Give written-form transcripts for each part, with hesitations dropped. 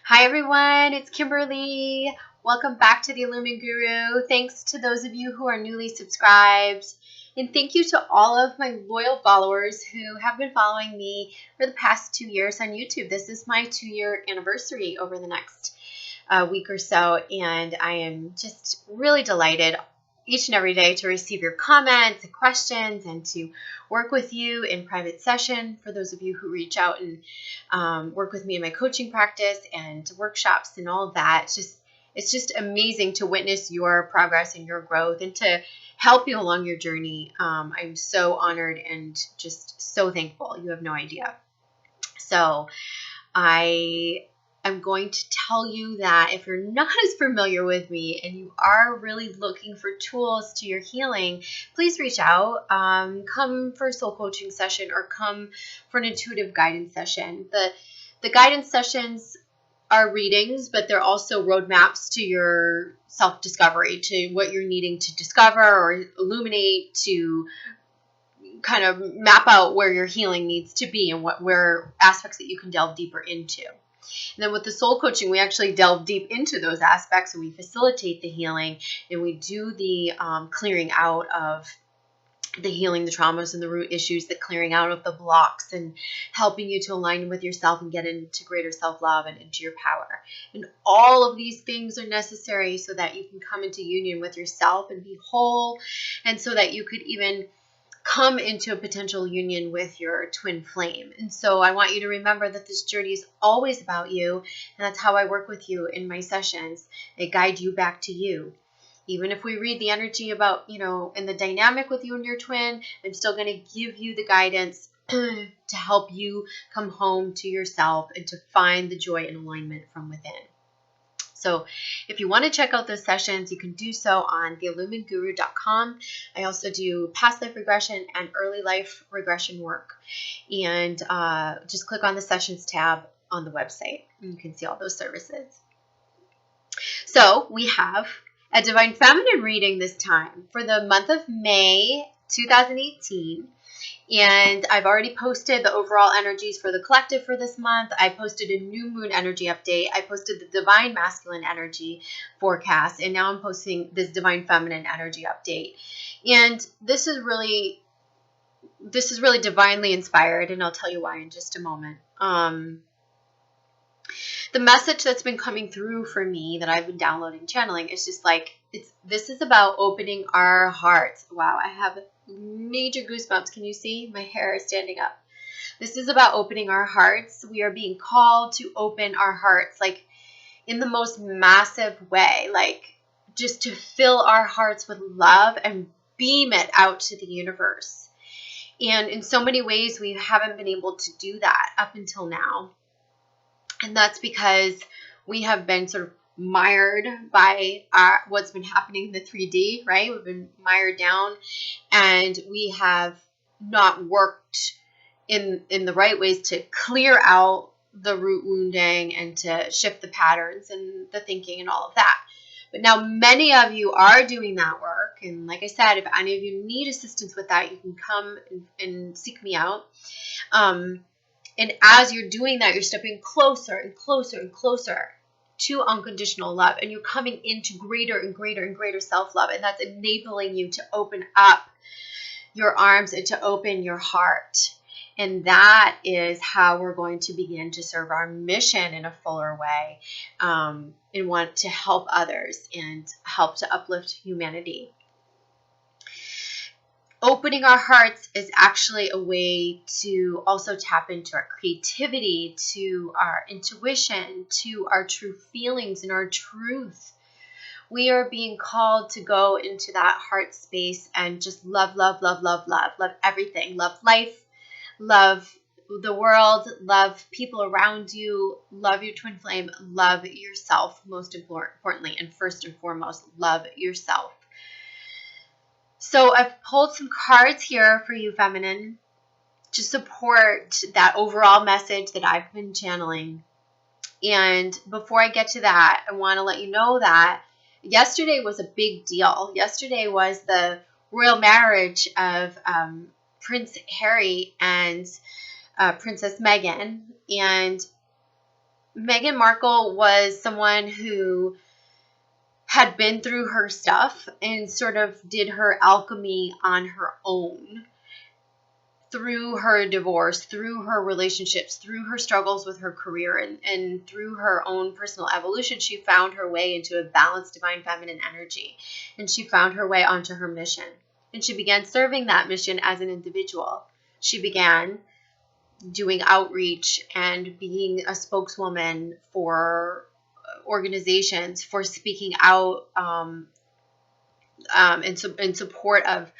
Hi everyone, it's Kimberly. Welcome back to the Illumin Guru. Thanks to those of you who are newly subscribed. And thank you to all of my loyal followers who have been following me for the past 2 years on YouTube. This is my 2-year anniversary over the next week or so, and I am just really delighted each and every day to receive your comments and questions and to work with you in private session. For those of you who reach out and work with me in my coaching practice and workshops and all of that, it's just amazing to witness your progress and your growth and to help you along your journey. I'm so honored and just so thankful. You have no idea. So I'm going to tell you that if you're not as familiar with me and you are really looking for tools to your healing, please reach out. Come for a soul coaching session or come for an intuitive guidance session. The guidance sessions are readings, but they're also roadmaps to your self-discovery, to what you're needing to discover or illuminate, to kind of map out where your healing needs to be and where aspects that you can delve deeper into. And then with the soul coaching, we actually delve deep into those aspects and we facilitate the healing and we do the clearing out of the healing, the traumas and the root issues, the clearing out of the blocks and helping you to align with yourself and get into greater self-love and into your power. And all of these things are necessary so that you can come into union with yourself and be whole, and so that you could even come into a potential union with your twin flame. And so I want you to remember that this journey is always about you, and that's how I work with you in my sessions. I guide you back to you. Even if we read the energy about, and the dynamic with you and your twin, I'm still going to give you the guidance to help you come home to yourself and to find the joy and alignment from within. So if you want to check out those sessions, you can do so on theilluminguru.com. I also do past life regression and early life regression work. And just click on the sessions tab on the website and you can see all those services. So we have a Divine Feminine reading this time for the month of May 2018. And I've already posted the overall energies for the collective for this month. I posted a new moon energy update. I posted the divine masculine energy forecast. And now I'm posting this divine feminine energy update. And this is really divinely inspired. And I'll tell you why in just a moment. The message that's been coming through for me that I've been downloading, channeling, is just like, this is about opening our hearts. Wow, I have major goosebumps. Can you see? My hair is standing up. This is about opening our hearts. We are being called to open our hearts, like in the most massive way, like just to fill our hearts with love and beam it out to the universe. And in so many ways, we haven't been able to do that up until now. And that's because we have been sort of mired by what's been happening in the 3D, right? We've been mired down and we have not worked in the right ways to clear out the root wounding and to shift the patterns and the thinking and all of that. But now many of you are doing that work. And like I said, if any of you need assistance with that, you can come and seek me out. And as you're doing that, you're stepping closer and closer and closer to unconditional love. And you're coming into greater and greater and greater self-love. And that's enabling you to open up your arms and to open your heart. And that is how we're going to begin to serve our mission in a fuller way, and want to help others and help to uplift humanity. Opening our hearts is actually a way to also tap into our creativity, to our intuition, to our true feelings and our truth. We are being called to go into that heart space and just love, love, love, love, love, love everything. Love life, love the world, love people around you, love your twin flame, love yourself, most importantly, and first and foremost, love yourself. So I've pulled some cards here for you, feminine, to support that overall message that I've been channeling. And before I get to that, I want to let you know that yesterday was a big deal. Yesterday was the royal marriage of Prince Harry and Princess Meghan. And Meghan Markle was someone who had been through her stuff and sort of did her alchemy on her own through her divorce, through her relationships, through her struggles with her career, and through her own personal evolution. She found her way into a balanced divine feminine energy, and she found her way onto her mission. And she began serving that mission as an individual. She began doing outreach and being a spokeswoman for organizations, for speaking out in support of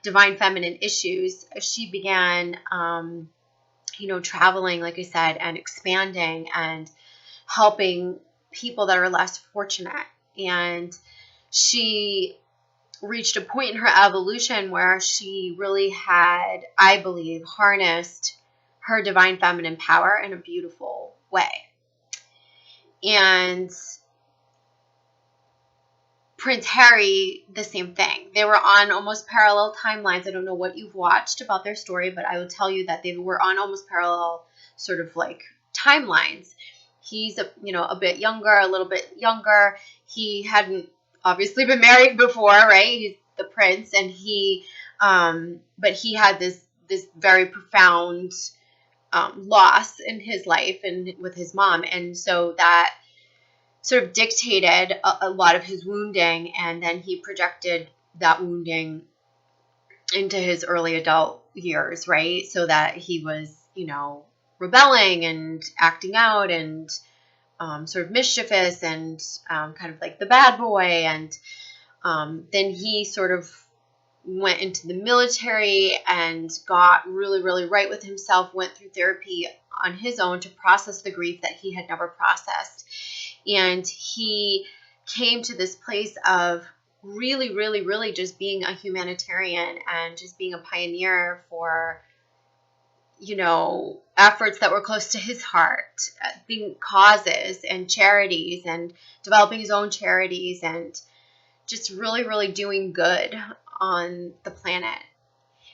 divine feminine issues. She began, traveling, like I said, and expanding and helping people that are less fortunate. And she reached a point in her evolution where she really had, I believe, harnessed her divine feminine power in a beautiful way. And Prince Harry, the same thing. They were on almost parallel timelines. I don't know what you've watched about their story, but I will tell you that they were on almost parallel sort of like timelines. He's a bit younger, a little bit younger. He hadn't obviously been married before, right? He's the prince, and but he had this very profound loss in his life and with his mom, and so that sort of dictated a lot of his wounding, and then he projected that wounding into his early adult years, right? So that he was, rebelling and acting out and sort of mischievous and kind of like the bad boy. And then he sort of went into the military and got really, really right with himself, went through therapy on his own to process the grief that he had never processed. And he came to this place of really, really, really just being a humanitarian and just being a pioneer for, efforts that were close to his heart, being causes and charities and developing his own charities and just really, really doing good on the planet.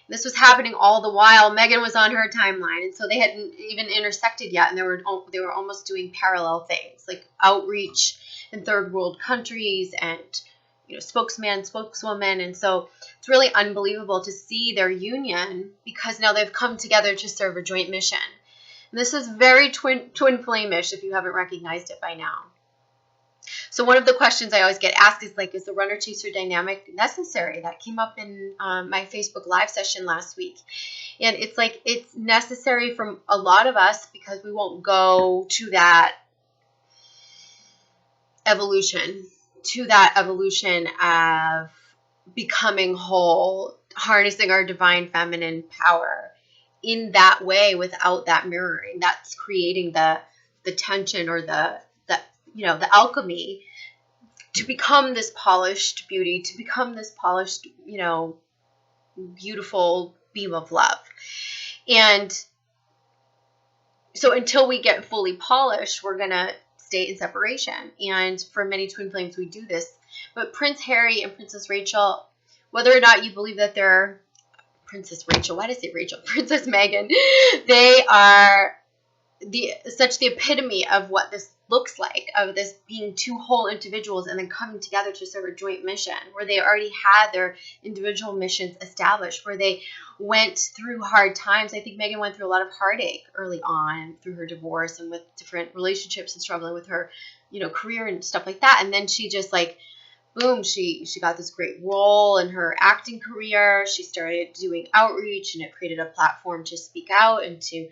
This was happening all the while Meghan was on her timeline, and so they hadn't even intersected yet, and they were almost doing parallel things like outreach in third world countries and spokesman, spokeswoman. And so it's really unbelievable to see their union, because now they've come together to serve a joint mission. And this is very twin flame-ish if you haven't recognized it by now. So one of the questions I always get asked is is the runner-chaser dynamic necessary? That came up in my Facebook Live session last week. And it's necessary from a lot of us because we won't go to that evolution of becoming whole, harnessing our divine feminine power in that way without that mirroring. That's creating the tension or the alchemy to become this polished beauty, to become this polished, beautiful beam of love. And so until we get fully polished, we're going to stay in separation. And for many twin flames, we do this. But Prince Harry and Princess Rachel, whether or not you believe that they're Princess Rachel, why did I say Rachel? Princess Meghan, they are such the epitome of what this looks like, of this being two whole individuals and then coming together to serve a joint mission, where they already had their individual missions established, where they went through hard times. I think Meghan went through a lot of heartache early on through her divorce and with different relationships and struggling with her, career and stuff like that. And then she just boom, she got this great role in her acting career. She started doing outreach, and it created a platform to speak out and to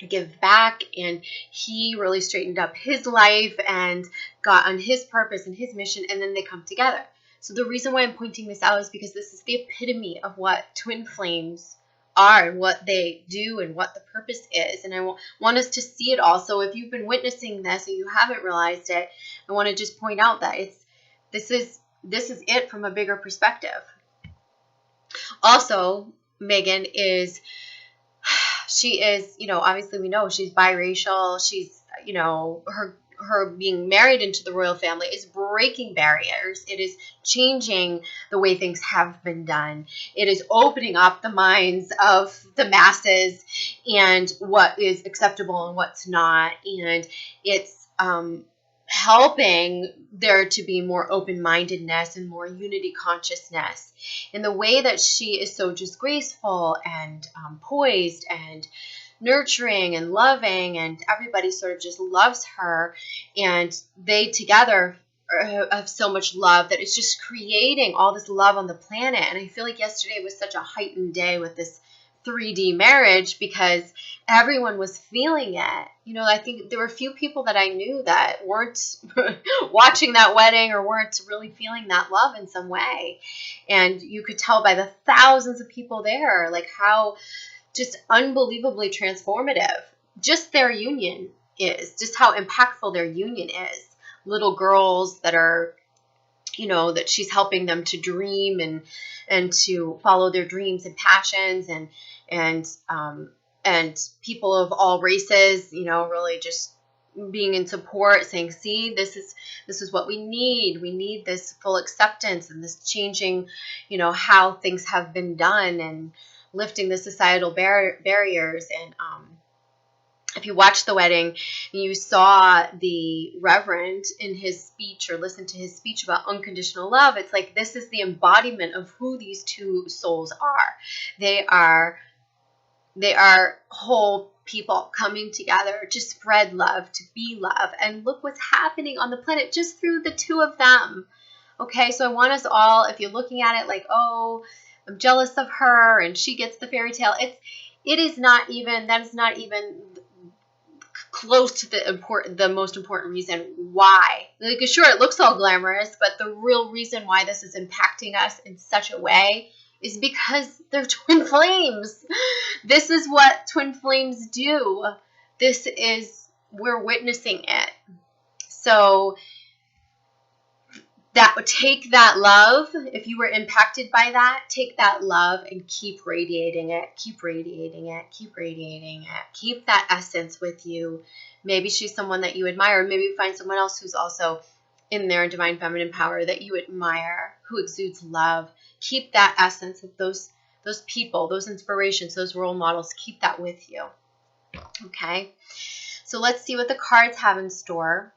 give back. And he really straightened up his life and got on his purpose and his mission, and then they come together. So the reason why I'm pointing this out is because this is the epitome of what twin flames are and what they do and what the purpose is. And I want us to see it all. So if you've been witnessing this and you haven't realized it, I want to just point out that this is it from a bigger perspective. Also, Meghan is, obviously we know she's biracial. She's, her her being married into the royal family is breaking barriers. It is changing the way things have been done. It is opening up the minds of the masses and what is acceptable and what's not. And it's helping there to be more open-mindedness and more unity consciousness. In the way that she is so just graceful and poised and nurturing and loving, and everybody sort of just loves her, and they together have so much love that it's just creating all this love on the planet. And I feel like yesterday was such a heightened day with this 3D marriage because everyone was feeling it. You know, I think there were a few people that I knew that weren't watching that wedding or weren't really feeling that love in some way. And you could tell by the thousands of people there, like how just unbelievably transformative just their union is, just how impactful their union is. Little girls that are, you know, that she's helping them to dream and to follow their dreams and passions, and people of all races, you know, really just being in support, saying, see, this is what we need. We need this full acceptance and this changing, you know, how things have been done and lifting the societal barriers. And if you watched the wedding, you saw the Reverend in his speech or listened to his speech about unconditional love. It's like this is the embodiment of who these two souls are. They are whole people coming together to spread love, to be love. And look what's happening on the planet just through the two of them. Okay, so I want us all, if you're looking at it like, oh, I'm jealous of her and she gets the fairy tale, that is not even close to the most important reason why. Like, sure, it looks all glamorous, but the real reason why this is impacting us in such a way is because they're twin flames. This is what twin flames do. We're witnessing it. So take that love. If you were impacted by that, take that love and keep radiating it, keep radiating it, keep radiating it. Keep that essence with you. Maybe she's someone that you admire. Maybe you find someone else who's also in their divine feminine power that you admire, who exudes love. Keep that essence of those people, those inspirations, those role models. Keep that with you. Okay? So let's see what the cards have in store.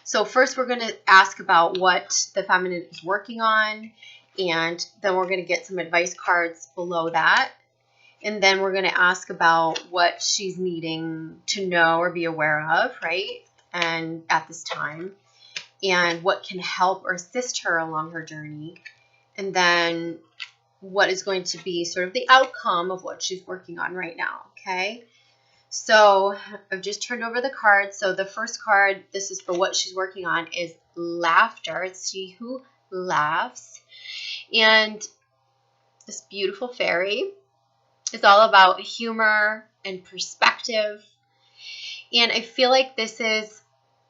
So first we're going to ask about what the feminine is working on, and then we're going to get some advice cards below that. And then we're going to ask about what she's needing to know or be aware of, right? And at this time, and what can help or assist her along her journey. And then what is going to be sort of the outcome of what she's working on right now, okay? So I've just turned over the cards. So the first card, this is for what she's working on, is laughter. It's she who laughs. And this beautiful fairy is all about humor and perspective. And I feel like this is,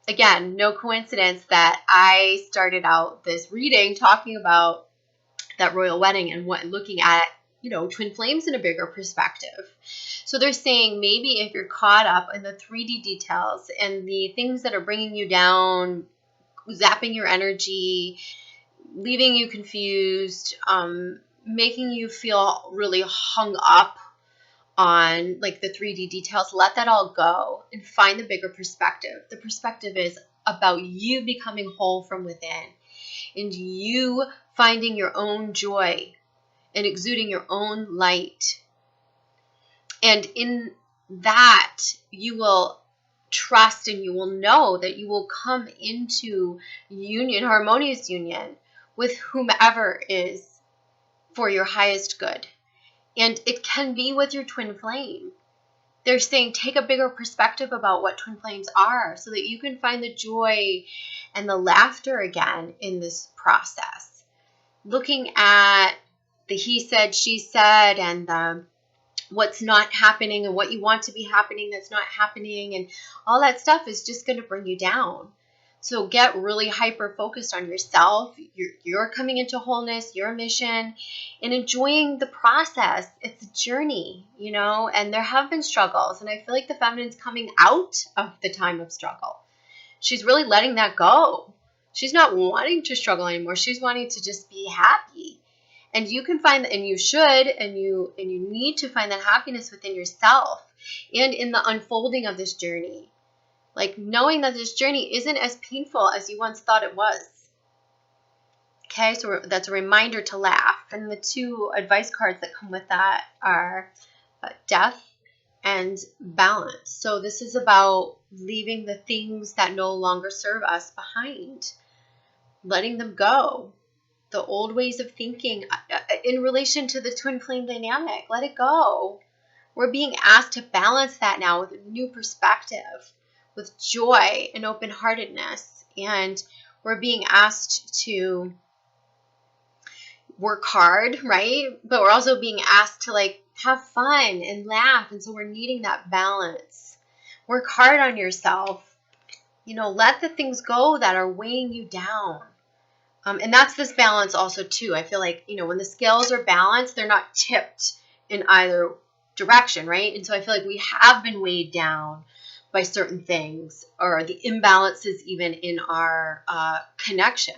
again, no coincidence that I started out this reading talking about that royal wedding and looking at, you know, twin flames in a bigger perspective. So they're saying maybe if you're caught up in the 3D details and the things that are bringing you down, zapping your energy, leaving you confused, making you feel really hung up on like the 3D details, let that all go and find the bigger perspective. The perspective is about you becoming whole from within and you finding your own joy and exuding your own light. And in that, you will trust and you will know that you will come into union, harmonious union with whomever is for your highest good. And it can be with your twin flame. They're saying take a bigger perspective about what twin flames are so that you can find the joy and the laughter again in this process. Looking at the he said, she said, and the what's not happening and what you want to be happening that's not happening, and all that stuff is just going to bring you down. So get really hyper focused on yourself. You're coming into wholeness, your mission, and enjoying the process. It's a journey, you know, and there have been struggles. And I feel like the feminine's coming out of the time of struggle. She's really letting that go. She's not wanting to struggle anymore. She's wanting to just be happy. And you can find that, and you should, and you need to find that happiness within yourself and in the unfolding of this journey. Like knowing that this journey isn't as painful as you once thought it was. Okay, so that's a reminder to laugh. And the two advice cards that come with that are death and balance. So this is about leaving the things that no longer serve us behind, letting them go. The old ways of thinking in relation to the twin flame dynamic, let it go. We're being asked to balance that now with a new perspective, with joy and open-heartedness. And we're being asked to work hard, right? But we're also being asked to like have fun and laugh. And so we're needing that balance. Work hard on yourself. You know, let the things go that are weighing you down. And that's this balance also too. I feel like, you know, when the scales are balanced, they're not tipped in either direction, right? And so I feel like we have been weighed down by certain things, or the imbalances even in our connection.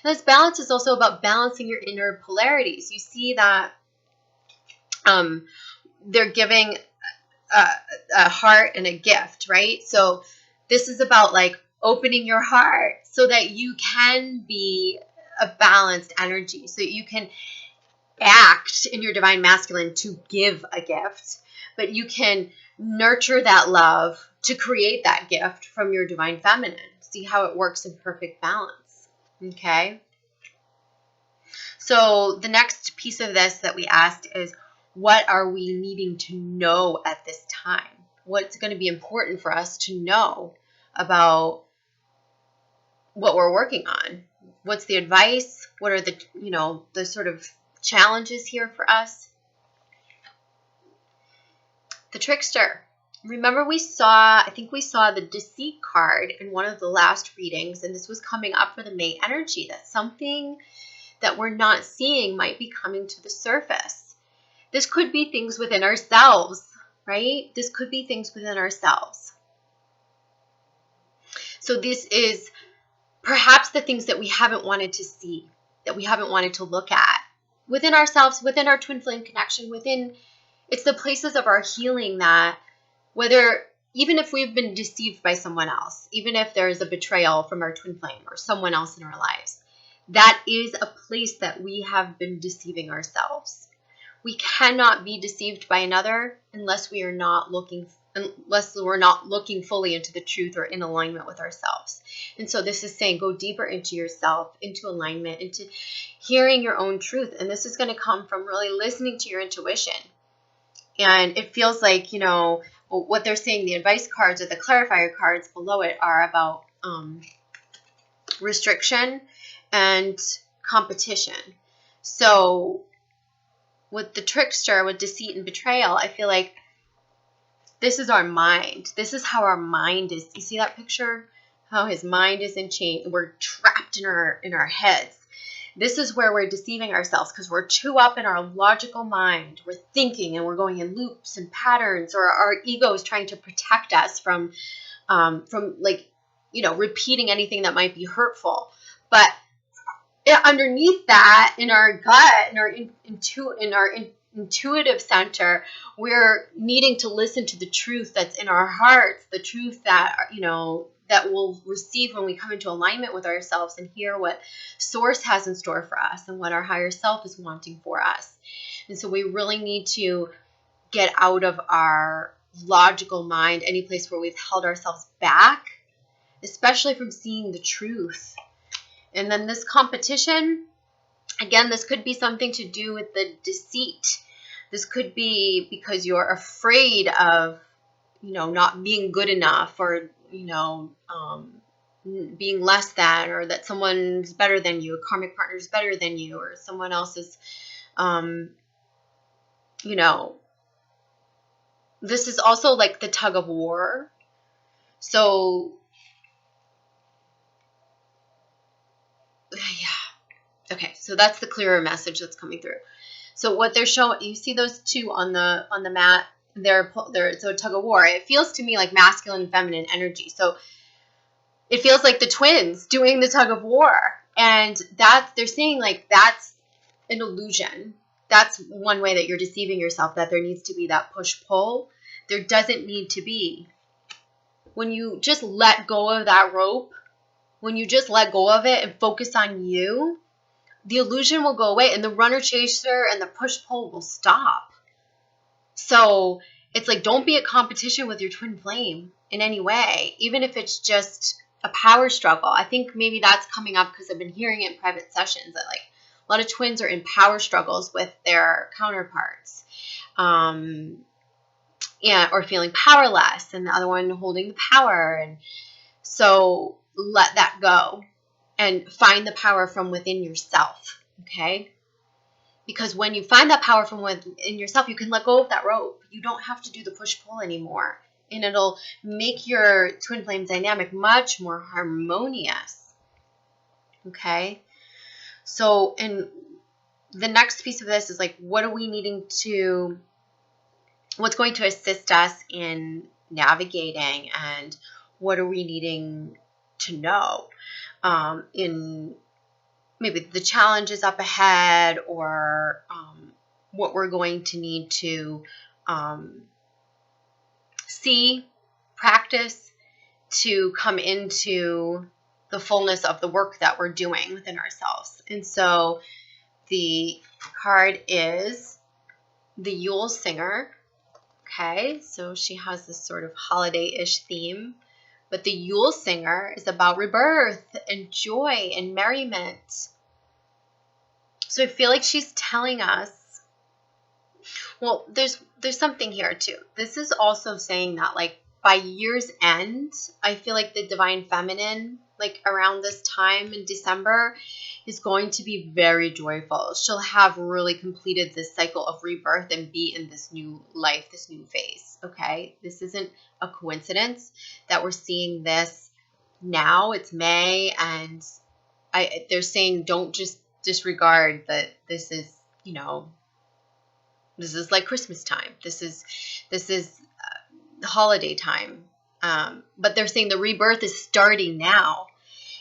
And this balance is also about balancing your inner polarities. You see that they're giving a heart and a gift, right? So this is about like opening your heart so that you can be a balanced energy, so you can act in your divine masculine to give a gift, but you can nurture that love to create that gift from your divine feminine. See how it works in perfect balance. Okay. So the next piece of this that we asked is, what are we needing to know at this time? What's going to be important for us to know about what we're working on? What's the advice? What are the, you know, the sort of challenges here for us? The trickster. Remember I think we saw the deceit card in one of the last readings, and this was coming up for the May energy, that something that we're not seeing might be coming to the surface. This could be things within ourselves, right? This could be things within ourselves. So this is perhaps the things that we haven't wanted to see, that we haven't wanted to look at within ourselves, within our twin flame connection, it's the places of our healing that, whether, even if we've been deceived by someone else, even if there is a betrayal from our twin flame or someone else in our lives, that is a place that we have been deceiving ourselves. We cannot be deceived by another unless we're not looking fully into the truth or in alignment with ourselves. And so this is saying, go deeper into yourself, into alignment, into hearing your own truth. And this is going to come from really listening to your intuition. And it feels like, you know, what they're saying, the advice cards or the clarifier cards below it are about restriction and competition. So with the trickster, with deceit and betrayal, I feel like this is our mind. This is how our mind is. You see that picture? How his mind is in chain. We're trapped in our heads. This is where we're deceiving ourselves because we're too up in our logical mind. We're thinking and we're going in loops and patterns, or our ego is trying to protect us from like, you know, repeating anything that might be hurtful. But underneath that, in our gut, in our intuitive center, we're needing to listen to the truth that's in our hearts, the truth that, you know, that we'll receive when we come into alignment with ourselves and hear what source has in store for us and what our higher self is wanting for us. And so we really need to get out of our logical mind, any place where we've held ourselves back, especially from seeing the truth. And then this competition, again, this could be something to do with the deceit. This could be because you're afraid of, you know, not being good enough, or, you know, being less than, or that someone's better than you, a karmic partner is better than you, or someone else is, you know, this is also like the tug of war. So Yeah. Okay, so that's the clearer message that's coming through. So what they're showing, you see those two on the mat. It's a tug of war. It feels to me like masculine and feminine energy. So it feels like the twins doing the tug of war, and that they're saying like that's an illusion. That's one way that you're deceiving yourself, that there needs to be that push pull. There doesn't need to be. When you just let go of that rope, when you just let go of it and focus on you, the illusion will go away and the runner chaser and the push pull will stop. So it's like, don't be a competition with your twin flame in any way, even if it's just a power struggle. I think maybe that's coming up because I've been hearing it in private sessions that like a lot of twins are in power struggles with their counterparts. Or feeling powerless, and the other one holding the power. And so let that go and find the power from within yourself, okay? Because when you find that power from within yourself, you can let go of that rope. You don't have to do the push-pull anymore. And it'll make your twin flame dynamic much more harmonious, okay? So, and the next piece of this is like, what's going to assist us in navigating, and what are we needing to know in maybe the challenges up ahead, or what we're going to need to see, practice to come into the fullness of the work that we're doing within ourselves. And so the card is the Yule Singer. Okay, so she has this sort of holiday-ish theme, but the Yule Singer is about rebirth and joy and merriment. So I feel like she's telling us, well, there's something here too. This is also saying that like by year's end, I feel like the divine feminine, like around this time in December, is going to be very joyful. She'll have really completed this cycle of rebirth and be in this new life, this new phase, okay? This isn't a coincidence that we're seeing this now. It's May, and they're saying don't just disregard that this is, this is like Christmas time. This is holiday time. But they're saying the rebirth is starting now.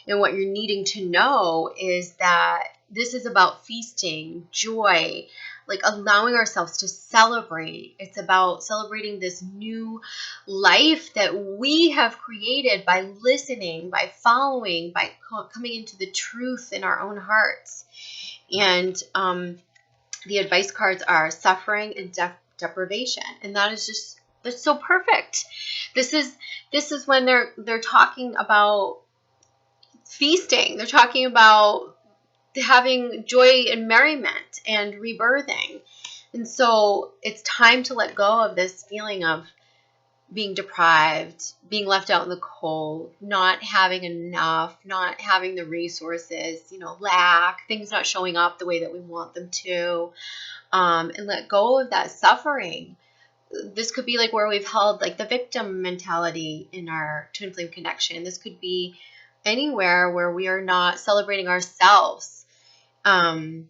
And what you're needing to know is that this is about feasting, joy, like allowing ourselves to celebrate. It's about celebrating this new life that we have created by listening, by following, by coming into the truth in our own hearts. And the advice cards are suffering and deprivation. And that's so perfect. This is when they're talking about feasting. They're talking about having joy and merriment and rebirthing. And so it's time to let go of this feeling of being deprived, being left out in the cold, not having enough, not having the resources, lack, things not showing up the way that we want them to, and let go of that suffering. This could be like where we've held like the victim mentality in our twin flame connection. This could be anywhere where we are not celebrating ourselves. And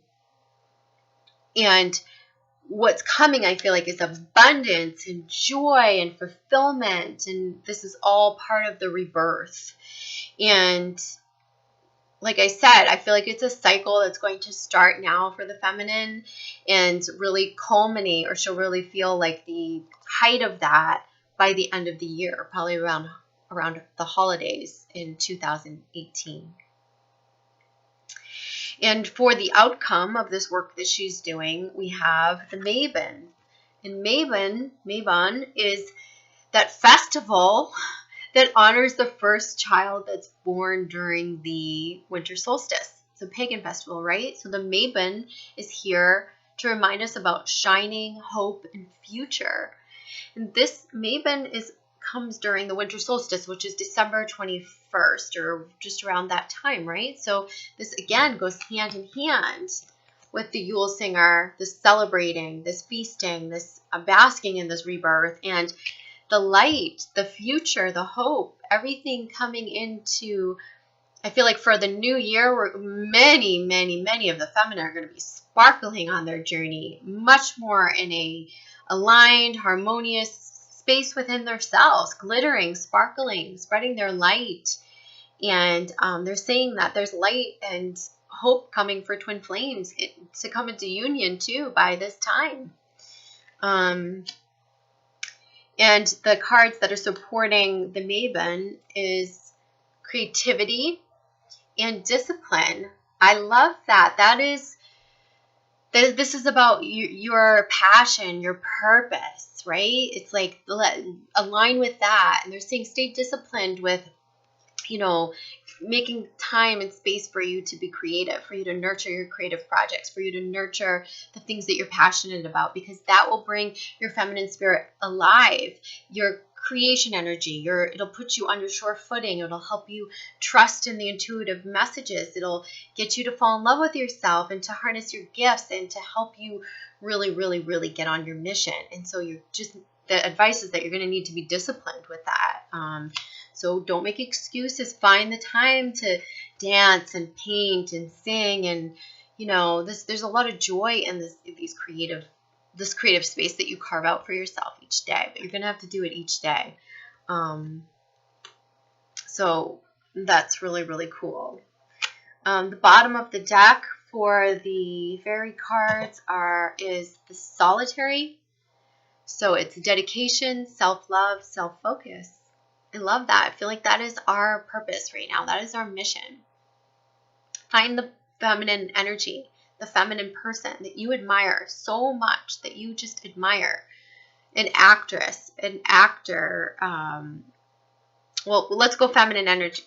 what's coming, I feel like, is abundance and joy and fulfillment. And this is all part of the rebirth. And like I said, I feel like it's a cycle that's going to start now for the feminine and really culminate, or she'll really feel like the height of that by the end of the year, probably around the holidays in 2018. And for the outcome of this work that she's doing, we have the Mabon. And Mabon is that festival that honors the first child that's born during the winter solstice. It's a pagan festival, right? So the Mabon is here to remind us about shining, hope, and future. And this Mabon comes during the winter solstice, which is December 21st, or just around that time, right? So this again goes hand in hand with the Yule Singer, this celebrating, this feasting, this basking in this rebirth, and the light, the future, the hope, everything coming into I feel like for the new year, many of the feminine are going to be sparkling on their journey, much more in a aligned, harmonious space within themselves, glittering, sparkling, spreading their light. And they're saying that there's light and hope coming for twin flames to come into union too by this time. And the cards that are supporting the Maven is creativity and discipline. I love that. This is about your passion, your purpose, right? It's like align with that. And they're saying stay disciplined with, making time and space for you to be creative, for you to nurture your creative projects, for you to nurture the things that you're passionate about, because that will bring your feminine spirit alive, your creation energy, it'll put you on your sure footing. It'll help you trust in the intuitive messages. It'll get you to fall in love with yourself and to harness your gifts and to help you really, really, really get on your mission. And so the advice is that you're going to need to be disciplined with that. So don't make excuses. Find the time to dance and paint and sing. And, there's a lot of joy in this creative space that you carve out for yourself each day. But you're going to have to do it each day. So that's really, really cool. The bottom of the deck for the fairy cards is the solitary. So it's dedication, self-love, self-focus. I love that. I feel like that is our purpose right now. That is our mission. Find the feminine energy, the feminine person that you admire so much, that you just admire. An actress, an actor. Well, let's go feminine energy.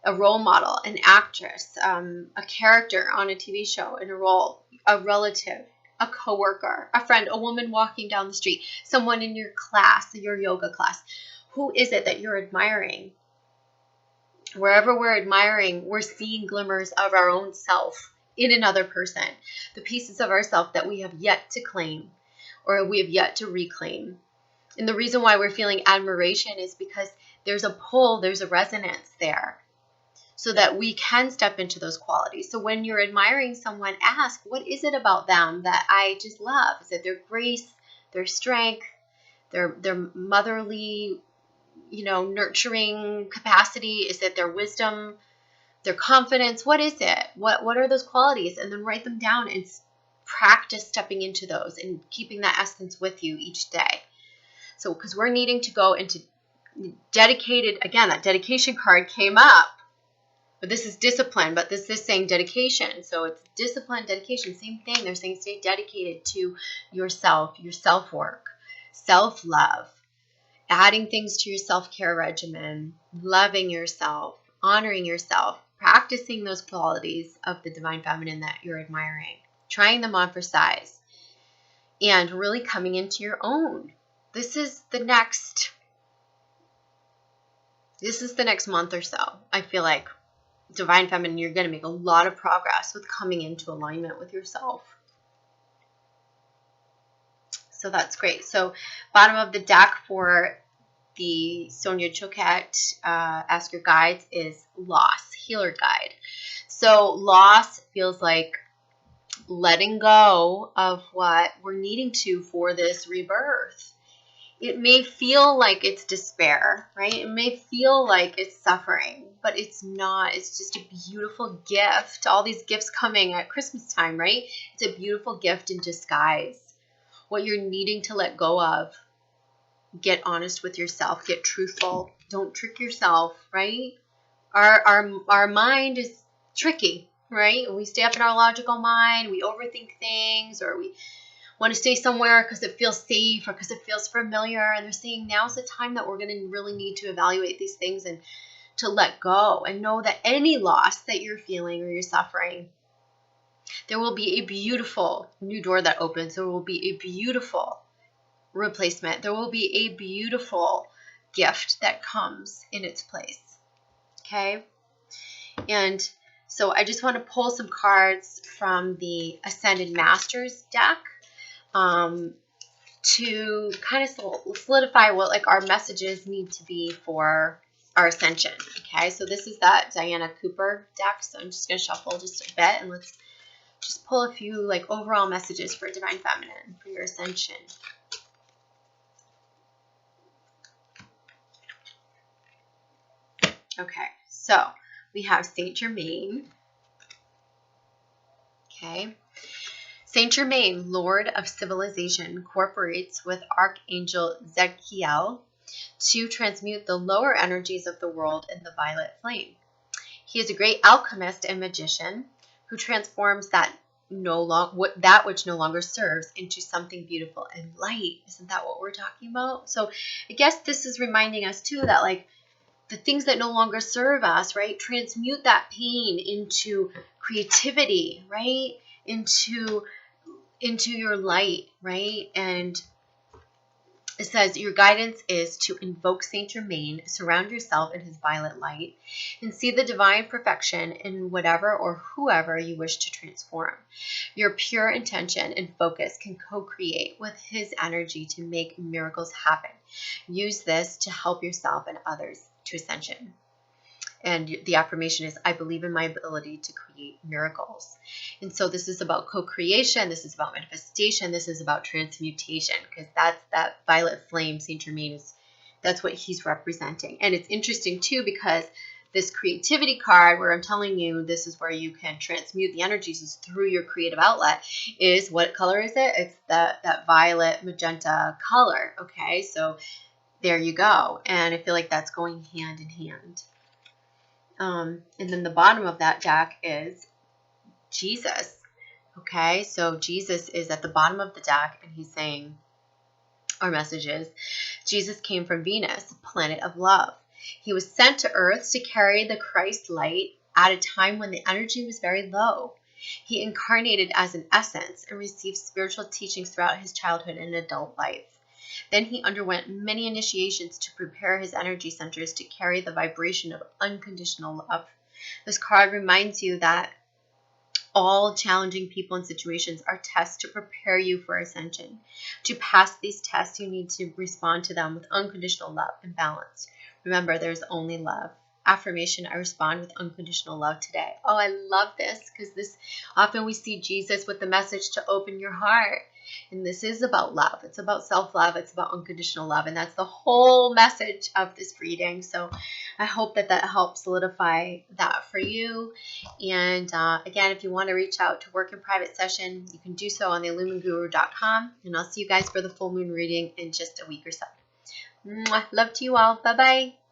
A role model, an actress, a character on a TV show in a role, a relative, a coworker, a friend, a woman walking down the street, someone in your class, your yoga class. Who is it that you're admiring? Wherever we're admiring, we're seeing glimmers of our own self in another person, the pieces of ourself that we have yet to claim or we have yet to reclaim. And the reason why we're feeling admiration is because there's a pull, there's a resonance there, so that we can step into those qualities. So when you're admiring someone, ask, what is it about them that I just love? Is it their grace, their strength, their motherly, nurturing capacity? Is it their wisdom, their confidence? What is it? What are those qualities? And then write them down and practice stepping into those and keeping that essence with you each day. So, because we're needing to go into dedicated, again, that dedication card came up, but this is discipline, but this is saying dedication. So it's discipline, dedication, same thing. They're saying stay dedicated to yourself, your self-work, self-love, adding things to your self-care regimen, loving yourself, honoring yourself, practicing those qualities of the divine feminine that you're admiring, trying them on for size, and really coming into your own. This is the next month or so. I feel like divine feminine, you're going to make a lot of progress with coming into alignment with yourself. So that's great. So bottom of the deck for the Sonia Choquette Ask Your Guides is loss, healer guide. So loss feels like letting go of what we're needing to for this rebirth. It may feel like it's despair, right? It may feel like it's suffering, but it's not. It's just a beautiful gift. All these gifts coming at Christmas time, right? It's a beautiful gift in disguise. What you're needing to let go of. Get honest with yourself. Get truthful. Don't trick yourself, right? Our mind is tricky, right? We stay up in our logical mind. We overthink things, or we want to stay somewhere because it feels safe or because it feels familiar. And they're saying now's the time that we're going to really need to evaluate these things and to let go and know that any loss that you're feeling or you're suffering, there will be a beautiful new door that opens. There will be a beautiful replacement. There will be a beautiful gift that comes in its place. Okay? And so I just want to pull some cards from the Ascended Masters deck to kind of solidify what like our messages need to be for our ascension. Okay, so this is that Diana Cooper deck. So I'm just going to shuffle just a bit and let's just pull a few like overall messages for Divine Feminine for your ascension. Okay, so we have Saint Germain. Okay. Saint Germain, Lord of Civilization, cooperates with Archangel Zekiel to transmute the lower energies of the world in the violet flame. He is a great alchemist and magician who transforms that which no longer serves into something beautiful and light. Isn't that what we're talking about? So I guess this is reminding us too that like the things that no longer serve us, right? Transmute that pain into creativity, right? Into your light, right? And it says your guidance is to invoke Saint Germain, surround yourself in his violet light, and see the divine perfection in whatever or whoever you wish to transform. Your pure intention and focus can co-create with his energy to make miracles happen. Use this to help yourself and others to ascension. And the affirmation is, I believe in my ability to create miracles. And so this is about co-creation. This is about manifestation. This is about transmutation, because that's that violet flame, Saint Germain, that's what he's representing. And it's interesting too, because this creativity card where I'm telling you this is where you can transmute the energies is through your creative outlet is, what color is it? It's that violet magenta color. Okay, so there you go. And I feel like that's going hand in hand. And then the bottom of that deck is Jesus. Okay, so Jesus is at the bottom of the deck, and he's saying, our message is, Jesus came from Venus, planet of love. He was sent to Earth to carry the Christ light at a time when the energy was very low. He incarnated as an essence and received spiritual teachings throughout his childhood and adult life. Then he underwent many initiations to prepare his energy centers to carry the vibration of unconditional love. This card reminds you that all challenging people and situations are tests to prepare you for ascension. To pass these tests, you need to respond to them with unconditional love and balance. Remember, there's only love. Affirmation, I respond with unconditional love today. Oh, I love this, because this often we see Jesus with the message to open your heart. And this is about love. It's about self-love. It's about unconditional love. And that's the whole message of this reading. So I hope that helps solidify that for you. And again, if you want to reach out to work in private session, you can do so on theilluminguru.com. And I'll see you guys for the full moon reading in just a week or so. Mwah. Love to you all. Bye-bye.